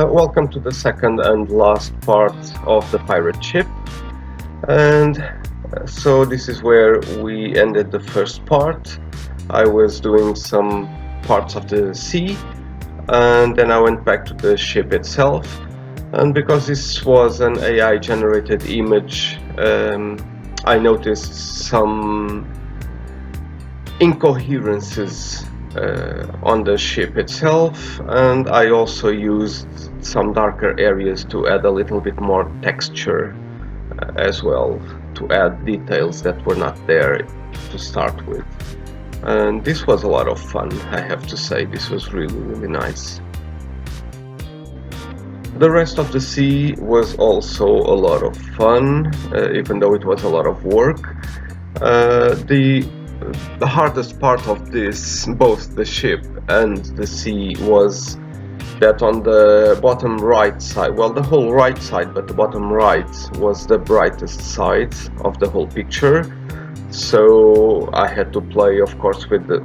Welcome to the second and last part of the pirate ship, and so this is where we ended the first part. I was doing some parts of the sea, and then I went back to the ship itself, and because this was an AI generated image, I noticed some incoherences on the ship itself, and I also used some darker areas to add a little bit more texture as well, to add details that were not there to start with. And this was a lot of fun, I have to say. This was really nice. The rest of the sea was also a lot of fun, even though it was a lot of work. The hardest part of this, both the ship and the sea, was that on the bottom right side, well, the whole right side, but the bottom right was the brightest side of the whole picture. So I had to play, of course, with the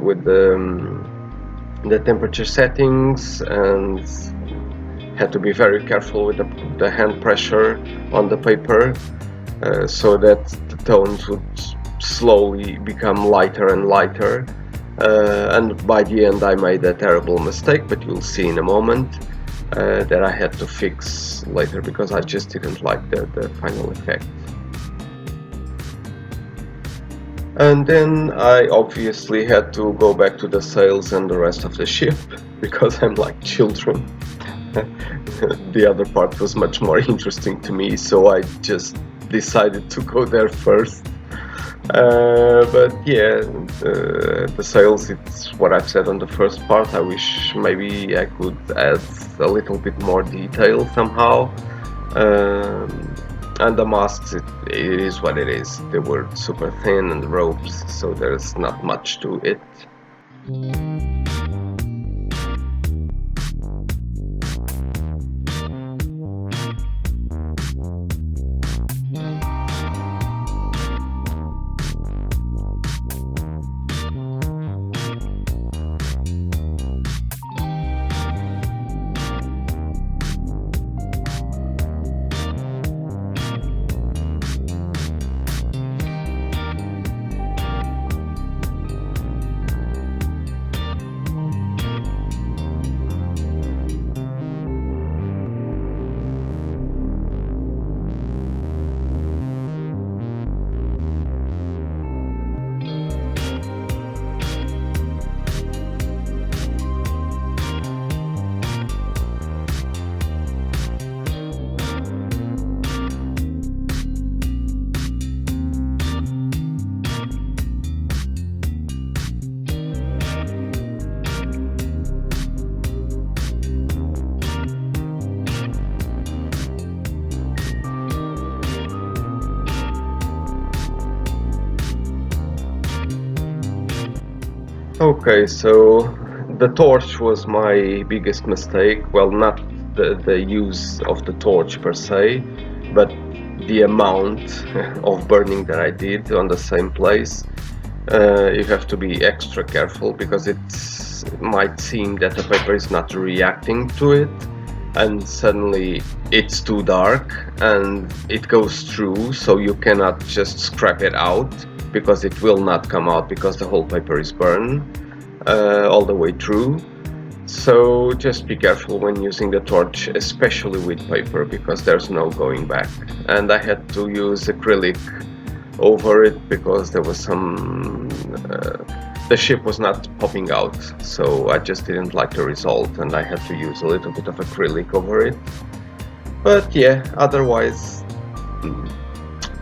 temperature settings, and had to be very careful with the hand pressure on the paper, so that the tones would slowly become lighter and lighter, and by the end I made a terrible mistake, but you'll see in a moment, that I had to fix later because I just didn't like the final effect. And then I obviously had to go back to the sails and the rest of the ship because I'm like children. The other part was much more interesting to me, so I just decided to go there first. But yeah, the sails, it's what I've said on the first part. I wish maybe I could add a little bit more detail somehow. And the masks, it is what it is. They were super thin, and the ropes, so there's not much to it. Okay, so the torch was my biggest mistake. Well, not the use of the torch per se, but the amount of burning that I did on the same place. You have to be extra careful because it might seem that the paper is not reacting to it, and suddenly it's too dark and it goes through, so you cannot just scrap it out because it will not come out because the whole paper is burned all the way through. So just be careful when using the torch, especially with paper, because there's no going back. And I had to use acrylic over it because there was some the ship was not popping out, so I just didn't like the result, and I had to use a little bit of acrylic over it. But yeah, otherwise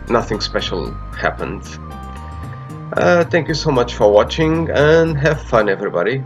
nothing special happened. Thank you so much for watching, and have fun, everybody.